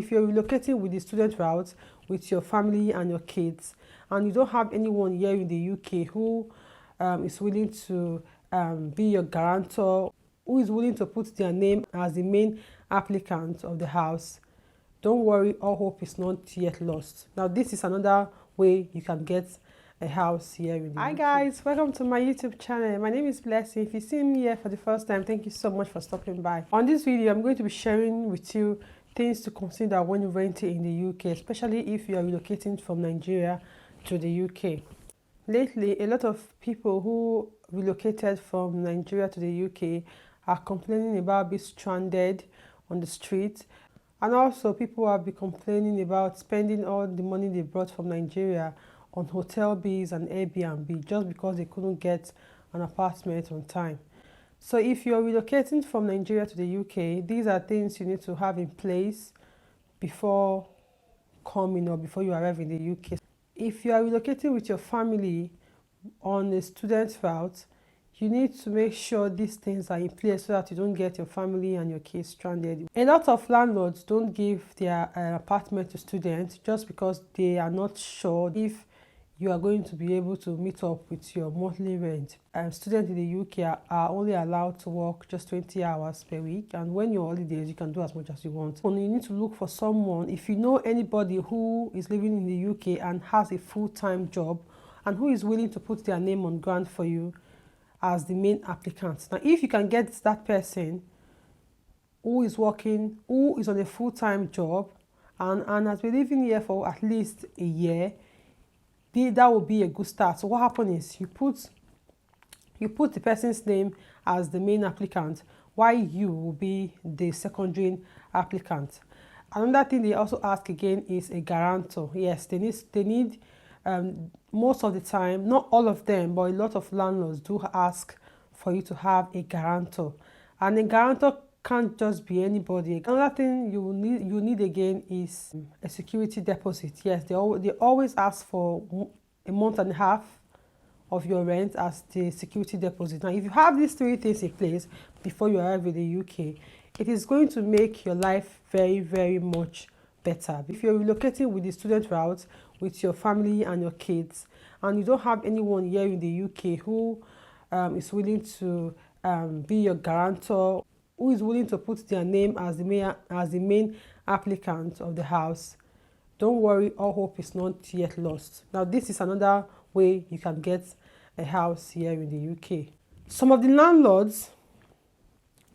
If you're relocating with the student route with your family and your kids, and you don't have anyone here in the UK who is willing to be your guarantor, who is willing to put their name as the main applicant of the house, don't worry, all hope is not yet lost. Now, this is another way you can get a house here in the UK. Hi guys, welcome to my YouTube channel. My name is Blessing. If you see me here for the first time, thank you so much for stopping by. On this video, I'm going to be sharing with you things to consider when you're renting in the UK, especially if you are relocating from Nigeria to the UK. Lately, a lot of people who relocated from Nigeria to the UK are complaining about being stranded on the street, and also people have been complaining about spending all the money they brought from Nigeria on hotel bills and Airbnb just because they couldn't get an apartment on time. So if you're relocating from Nigeria to the UK, these are things you need to have in place before coming or before you arrive in the UK. If you are relocating with your family on a student route, you need to make sure these things are in place so that you don't get your family and your kids stranded. A lot of landlords don't give their apartment to students just because they are not sure if you are going to be able to meet up with your monthly rent. Students in the UK are only allowed to work just 20 hours per week, and when you're on holidays, you can do as much as you want. And you need to look for someone, if you know anybody who is living in the UK and has a full-time job and who is willing to put their name on ground for you as the main applicant. Now, if you can get that person who is working, who is on a full-time job and has been living here for at least a year, that will be a good start. So what happens is you put the person's name as the main applicant, while you will be the secondary applicant. Another thing they also ask again is a guarantor. Yes, they need most of the time, not all of them, but a lot of landlords do ask for you to have a guarantor, and a guarantor can't just be anybody. Another thing you need again is a security deposit. Yes, they always ask for a month and a half of your rent as the security deposit. Now, if you have these three things in place before you arrive in the UK, it is going to make your life very, very much better. If you're relocating with the student route with your family and your kids, and you don't have anyone here in the UK who is willing to be your guarantor, who is willing to put their name as the main applicant of the house, don't worry, all hope is not yet lost. Now, this is another way you can get a house here in the UK. Some of the landlords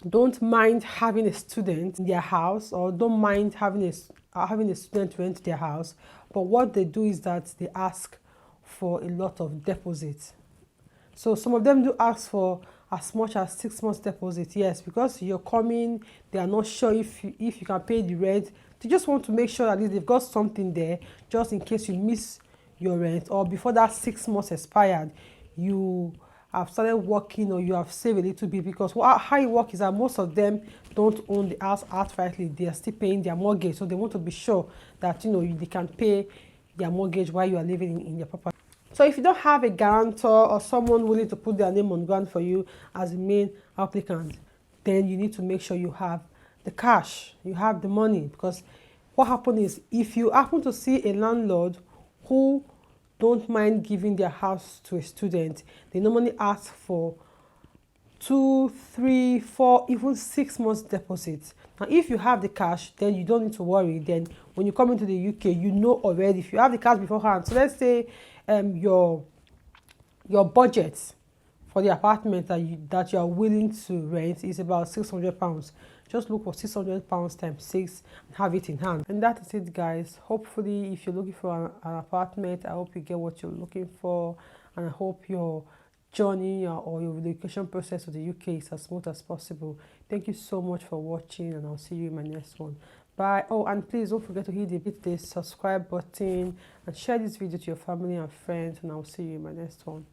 don't mind having a student in their house, or don't mind having a student rent their house, but what they do is that they ask for a lot of deposits. So some of them do ask for as much as 6 months deposit. Yes, because you're coming, they are not sure if you can pay the rent. They just want to make sure that they've got something there just in case you miss your rent, or before that 6 months expired, you have started working or you have saved a little bit. Because how it works is that most of them don't own the house outrightly. They are still paying their mortgage, so they want to be sure that they can pay their mortgage while you are living in their property. So if you don't have a guarantor or someone willing to put their name on ground for you as the main applicant, then you need to make sure you have the cash, you have the money. Because what happens is, if you happen to see a landlord who don't mind giving their house to a student, they normally ask for 2, 3, 4, even 6 months deposit. Now, if you have the cash, then you don't need to worry. Then when you come into the UK, you know already if you have the cash beforehand. So let's say your budget for the apartment that you are willing to rent is about £600. Just look for £600 times 6 and have it in hand. And that is it, guys. Hopefully, if you're looking for an apartment, I hope you get what you're looking for, and I hope your journey or your relocation process to the UK is as smooth as possible. Thank you so much for watching, and I'll see you in my next one. Bye. Oh, and please don't forget to hit the subscribe button and share this video to your family and friends, and I'll see you in my next one.